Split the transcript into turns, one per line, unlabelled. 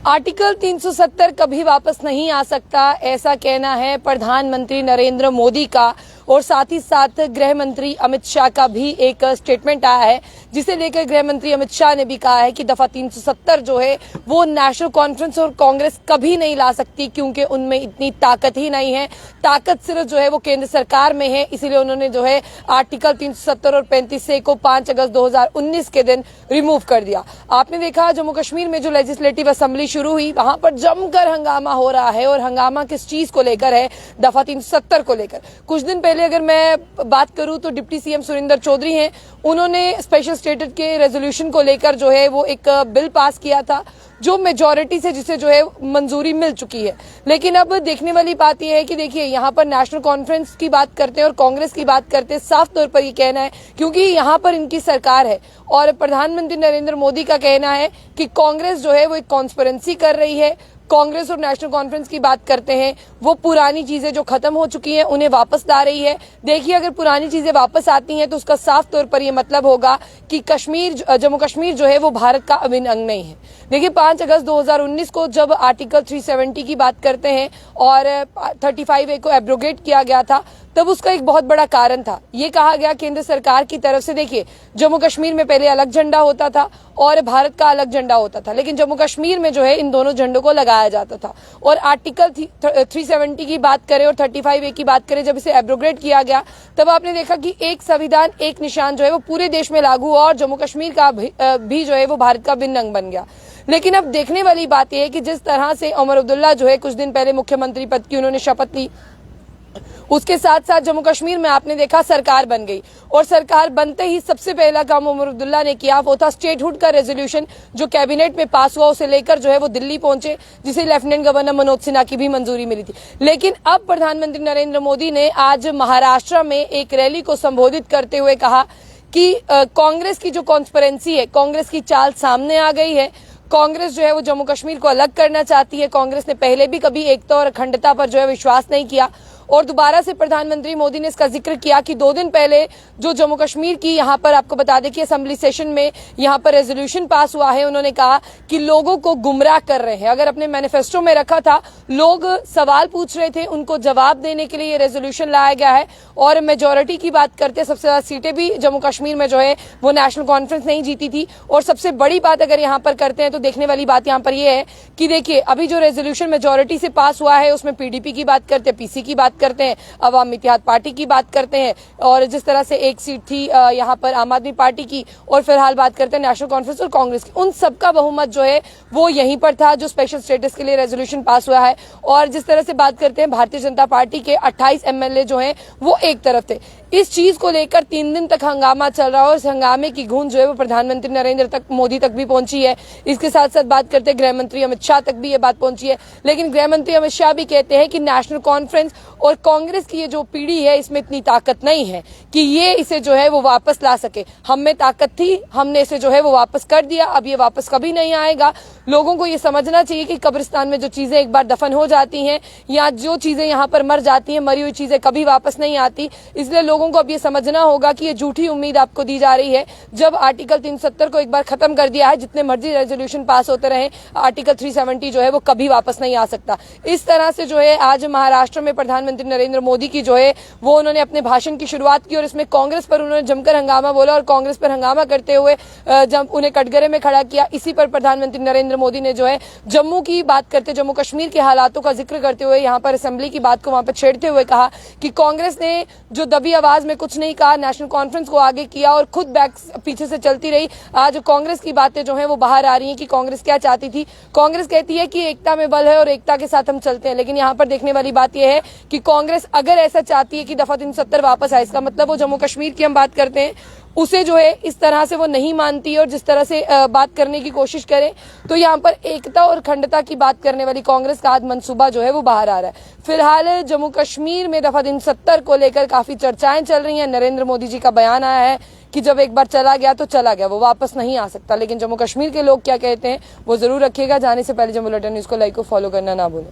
Article 370 कभी वापस नहीं आ सकता, ऐसा कहना है प्रधानमंत्री नरेंद्र मोदी का। और साथ ही साथ गृह मंत्री अमित शाह का भी एक स्टेटमेंट आया है, जिसे लेकर गृह मंत्री अमित शाह ने भी कहा है कि दफा 370 जो है वो नेशनल कॉन्फ्रेंस और कांग्रेस कभी नहीं ला सकती, क्योंकि उनमें इतनी ताकत ही नहीं है। ताकत सिर्फ जो है वो केंद्र सरकार में है। इसीलिए उन्होंने जो है आर्टिकल 370 और 35 को 5 अगस्त 2019 के दिन रिमूव कर दिया। आपने देखा जम्मू कश्मीर में जो लेजिस्लेटिव असेंबली शुरू हुई, वहां पर जमकर हंगामा हो रहा है। और हंगामा किस चीज को लेकर है? दफा 370 को लेकर। कुछ दिन पहले अगर मैं बात करूं तो डिप्टी सीएम सुरेंद्र चौधरी हैं, उन्होंने स्पेशल स्टेटस के रेजोल्यूशन को लेकर जो है वो एक बिल पास किया था, जो मेजॉरिटी से जिसे जो है मंजूरी मिल चुकी है। लेकिन अब देखने वाली बात यह है कि देखिए यहाँ पर नेशनल कॉन्फ्रेंस की बात करते हैं और कांग्रेस की बात करते हैं, साफ तौर पर ये कहना है, क्योंकि यहाँ पर इनकी सरकार है और प्रधानमंत्री नरेंद्र मोदी का कहना है कि कांग्रेस जो है वो एक कॉन्स्पिरेंसी कर रही है। कांग्रेस और नेशनल कॉन्फ्रेंस की बात करते हैं, वो पुरानी चीजें जो खत्म हो चुकी हैं उन्हें वापस ला रही है। देखिए अगर पुरानी चीजें वापस आती हैं तो उसका साफ तौर पर यह मतलब होगा कि जम्मू कश्मीर जो है वो भारत का अभिन्न अंग नहीं है। देखिए 5 अगस्त 2019 को जब आर्टिकल 370 की बात करते हैं और 35A को एब्रोगेट किया गया था, तब उसका एक बहुत बड़ा कारण था। ये कहा गया केंद्र सरकार की तरफ से, देखिए जम्मू कश्मीर में पहले अलग झंडा होता था और भारत का अलग झंडा होता था, लेकिन जम्मू कश्मीर में जो है इन दोनों झंडों को लगाया जाता था। और आर्टिकल 370 की बात करें और 35A की बात करें, जब इसे एब्रोगेट किया गया तब आपने देखा कि एक संविधान एक निशान जो है वो पूरे देश में लागू हुआ और जम्मू कश्मीर का भी जो है वो भारत का भिन्न अंग बन गया। लेकिन अब देखने वाली बात यह है कि जिस तरह से उमर अब्दुल्ला जो है कुछ दिन पहले मुख्यमंत्री पद की उन्होंने शपथ ली, उसके साथ साथ जम्मू कश्मीर में आपने देखा सरकार बन गई। और सरकार बनते ही सबसे पहला काम उमर अब्दुल्ला ने किया वो था स्टेटहुड का रेजोल्यूशन, जो कैबिनेट में पास हुआ, उसे लेकर जो है वो दिल्ली पहुंचे, जिसे लेफ्टिनेंट गवर्नर मनोज सिन्हा की भी मंजूरी मिली थी। लेकिन अब प्रधानमंत्री नरेंद्र मोदी ने आज महाराष्ट्र में एक रैली को संबोधित करते हुए कहा कि कांग्रेस की जो कॉन्स्पिरेंसी है, कांग्रेस की चाल सामने आ गई है। कांग्रेस जो है वो जम्मू कश्मीर को अलग करना चाहती है। कांग्रेस ने पहले भी कभी एकता और अखंडता पर जो है विश्वास नहीं किया। और दोबारा से प्रधानमंत्री मोदी ने इसका जिक्र किया कि 2 दिन पहले जो जम्मू कश्मीर की यहाँ पर आपको बता दें कि असेंबली सेशन में यहाँ पर रेजोल्यूशन पास हुआ है, उन्होंने कहा कि लोगों को गुमराह कर रहे हैं। अगर अपने मैनिफेस्टो में रखा था, लोग सवाल पूछ रहे थे, उनको जवाब देने के लिए ये रेजोल्यूशन लाया गया है। और मेजोरिटी की बात करते हैं, सबसे ज्यादा सीटें भी जम्मू कश्मीर में जो है वो नेशनल कॉन्फ्रेंस नहीं जीती थी। और सबसे बड़ी बात अगर यहाँ पर करते हैं तो देखने वाली बात यहाँ पर यह है कि देखिए अभी जो रेजोल्यूशन मेजोरिटी से पास हुआ है उसमें पीडीपी की बात करते हैं, पीसी की बात करते हैं, अवाम इत्तेहाद पार्टी की बात करते हैं, और जिस तरह से एक सीट थी यहाँ पर आम आदमी पार्टी की, और फिलहाल बात करते हैं नेशनल कॉन्फ्रेंस और कांग्रेस की, उन सबका बहुमत जो है वो यहीं पर था जो स्पेशल स्टेटस के लिए रेजोल्यूशन पास हुआ है। और जिस तरह से बात करते हैं भारतीय जनता पार्टी के 28 एमएलए जो हैं वो एक तरफ थे। इस चीज को लेकर 3 दिन तक हंगामा चल रहा है और इस हंगामे की गूंज जो है वो प्रधानमंत्री नरेंद्र मोदी तक भी पहुंची है। इसके साथ साथ बात करते हैं गृह मंत्री अमित शाह तक भी ये बात पहुंची है। लेकिन गृह मंत्री अमित शाह भी कहते हैं कि नेशनल कॉन्फ्रेंस और कांग्रेस की ये जो पीढ़ी है इसमें इतनी ताकत नहीं है कि ये इसे जो है वो वापस ला सके। हम में ताकत थी, हमने इसे जो है वो वापस कर दिया, अब ये वापस कभी नहीं आएगा। लोगों को ये समझना चाहिए कि कब्रिस्तान में जो चीजें एक बार दफन हो जाती हैं या जो चीजें यहाँ पर मर जाती हैं, मरी हुई चीजें कभी वापस नहीं आती। इसलिए लोगों को अब ये समझना होगा कि ये झूठी उम्मीद आपको दी जा रही है। जब आर्टिकल 370 को एक बार खत्म कर दिया है, जितने मर्जी रेजोल्यूशन पास होते रहे, आर्टिकल 370 जो है वो कभी वापस नहीं आ सकता। इस तरह से जो है आज महाराष्ट्र में प्रधानमंत्री नरेंद्र मोदी की जो है वो उन्होंने अपने भाषण की शुरुआत की और इसमें कांग्रेस पर उन्होंने जमकर हंगामा बोला और कांग्रेस पर हंगामा करते हुए जब उन्हें कटघरे में खड़ा किया। इसी पर प्रधानमंत्री नरेंद्र मोदी ने जो है जम्मू की बात करते, जम्मू कश्मीर के हालातों का जिक्र करते हुए, यहाँ पर असेंबली की बात को वहां पर छेड़ते हुए कहा कि कांग्रेस ने जो दबी आवाज में कुछ नहीं कहा, नेशनल कॉन्फ्रेंस को आगे किया और खुद पीछे से चलती रही। आज कांग्रेस की बातें जो है वो बाहर आ रही हैं कि कांग्रेस क्या चाहती थी। कांग्रेस कहती है कि एकता में बल है और एकता के साथ हम चलते हैं। लेकिन यहाँ पर देखने वाली बात यह है कि कांग्रेस अगर ऐसा चाहती है कि दफा 370 वापस आए, इसका मतलब वो जम्मू कश्मीर की हम बात करते हैं उसे जो है इस तरह से वो नहीं मानती और जिस तरह से बात करने की कोशिश करें, तो यहाँ पर एकता और अखंडता की बात करने वाली कांग्रेस का आज मंसूबा जो है वो बाहर आ रहा है। फिलहाल जम्मू कश्मीर में दफा 370 को लेकर काफी चर्चाएं चल रही हैं। नरेंद्र मोदी जी का बयान आया है कि जब एक बार चला गया तो चला गया, वो वापस नहीं आ सकता। लेकिन जम्मू कश्मीर के लोग क्या कहते हैं वो जरूर रखिएगा। जाने से पहले जम्मू बुलेटिन न्यूज को लाइक और फॉलो करना ना भूलें।